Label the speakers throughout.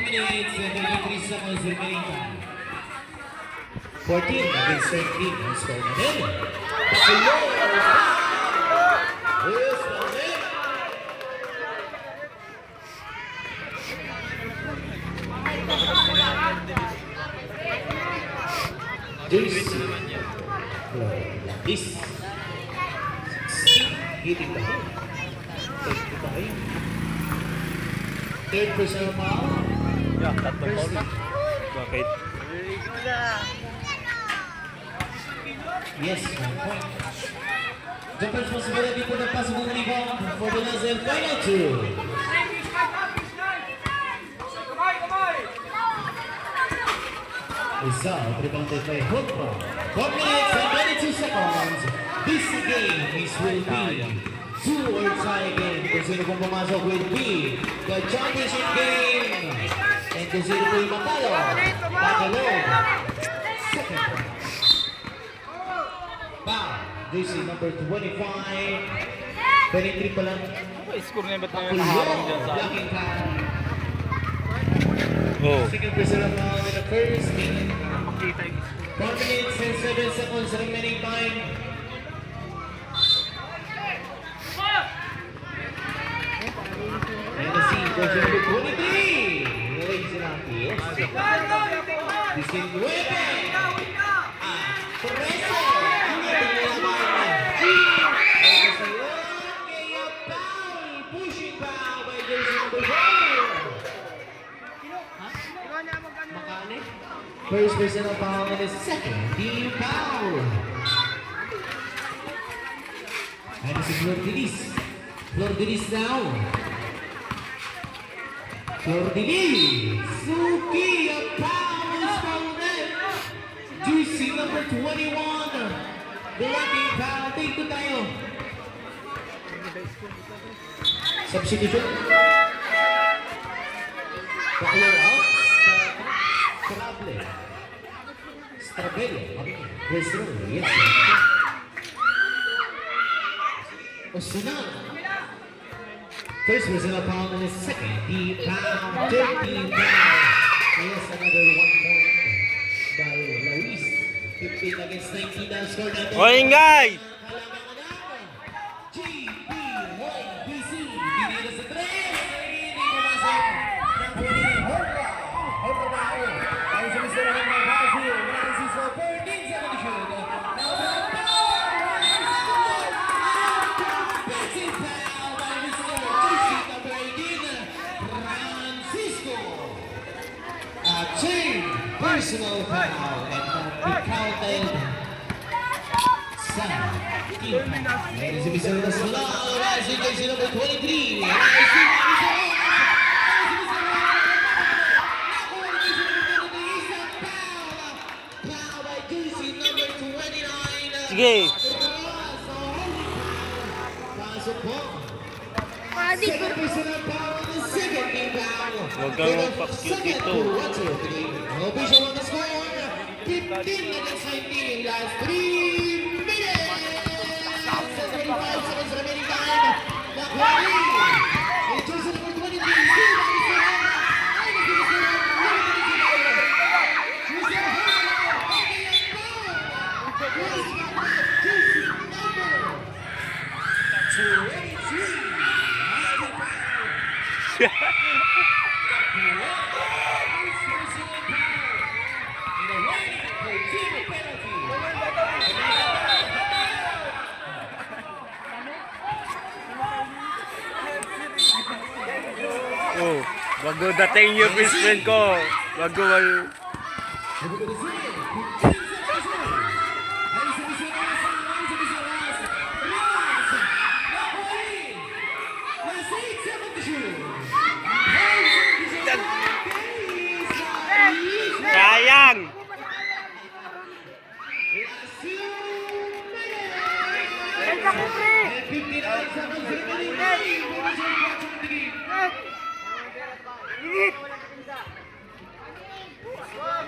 Speaker 1: minutes and 33 seconds remaining. 14 against 13. Ang score na din. Patuloy! Yes, Marlene! This hitting the hole. Third personal foul.
Speaker 2: Ya, tatlong foul na. Bakit?
Speaker 1: Yes, 1 point. The responsibility for the possible rebound for the Lazer final two. Result rebounded by Hopra. 4 minutes and 22 seconds. This game is will be 2 or tie game. Kung sino pong pumasok will be the championship game. And kung sino po yung matalo, tatalog. Second round. Foul. Jersey number 25. 23 pa lang.
Speaker 2: Score na ba't na
Speaker 1: Pakulo.
Speaker 2: naharang dyan sa...
Speaker 1: Blocking foul.
Speaker 2: Oh.
Speaker 1: Second personal foul in the first minute.
Speaker 2: Makita yung
Speaker 1: 4 minutes and 7 seconds remaining time. And the scene goes number 23. Ladies and gentlemen, Distingueve. Preso. Pushing foul by jersey number 4. First personal foul and the second team foul. And it's Flor Dilis. Flor Dilis now. Flor Dilis. Suki, a foul is fouled in. Jersey number 21. Blocking foul. Take to tayo. Substitution. Pakulo out. Strabello. Yes, sir. Yes, sir. Osunal. First personal foul and the second team foul. 13 foul. Yes, another 1 point by Luis. 15 against 19 na score natin.
Speaker 2: O, Ingay!
Speaker 1: GP1BC. Binila sa 3. Hindi pumasok. Ang sumisirahan ng Brazil. Nancy for 14 sa kondisyon. Passing foul by Mr. Jersey number 18, Francisco. A chain personal foul and not be counted sa team foul. Ladies and gentlemen, slow rising jersey number 23.
Speaker 2: Sige! Huwag kang magpa-cute dito.
Speaker 1: Official on the score, 15 against 19, last 3 minutes. 35 seconds remaining time. Nakuha in jersey number 23,
Speaker 2: Oh, bago dating yung best friend ko. Bago mag... Sayang!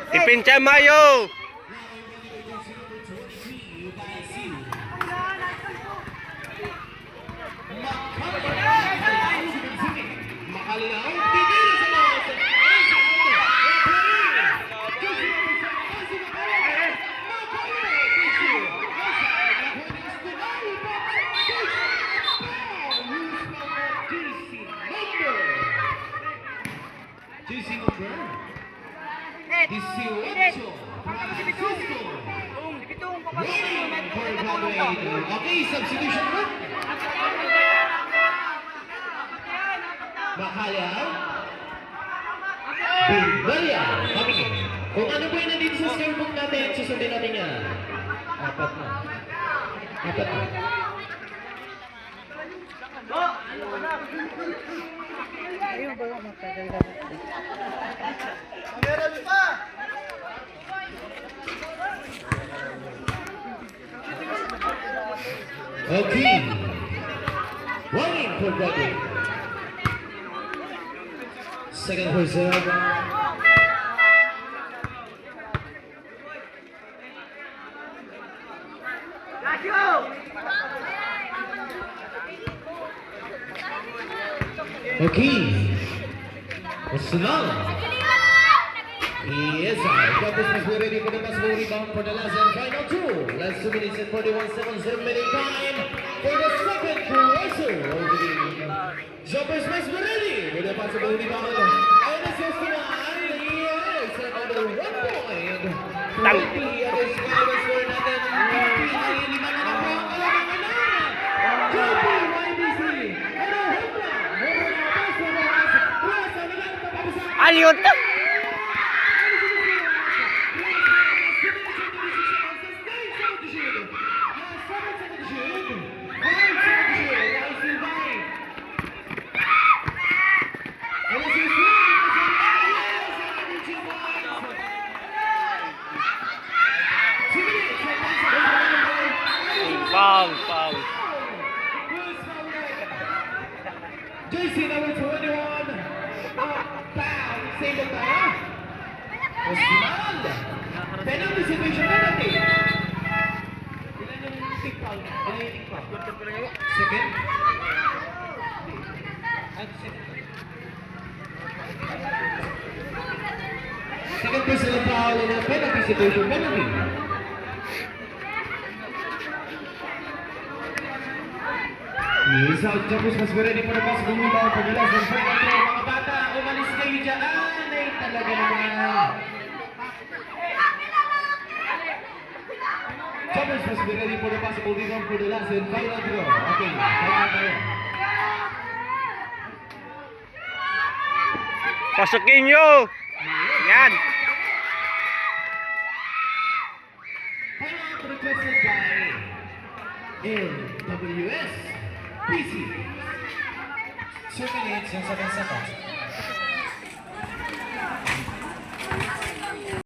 Speaker 2: Ipincha Mayo!
Speaker 1: Jersey number 18, Francisco. Waiting for evaluator. Okay, substitution run. Bakalaw. Bilbalia. Okay. Kung ano po yung nandito sa scorebook natin, susundin natin yan. Apat na.
Speaker 3: Ayun ba yung matagal na?
Speaker 1: Okay. Waiting for Bradley. Second reserve. Okay. Usman. He is out. Campus must be ready for the possible rebound for the last and final two. Last 2 minutes and 41 seconds remaining time for the second quarter of the game. Jumpers must be ready for the possible rebound. And it's just yes, another 1 point. 20 other scorers for natin. 50 lima na po ang kalamangan na. JP YBC. Ano, hukla.
Speaker 2: Ano yun? Foul.
Speaker 1: JC number 21. Foul. Save it tayo. Osman. Penalty situation penalty. Ilan yung tick foul? Ilan yung tick foul? Second? Second personal foul in a penalty situation penalty. Yes, out. Jumpers must be ready for the possible rebound for the last and final throw. Mga bata, umalis kayo dyan. Ay, talaga naman. Jumpers must be ready for the possible rebound for the last and final throw. Okay, final tayo.
Speaker 2: Pasukin nyo! Yan!
Speaker 1: Timeout requested by LWS PC.
Speaker 4: 2 minutes and 7 seconds.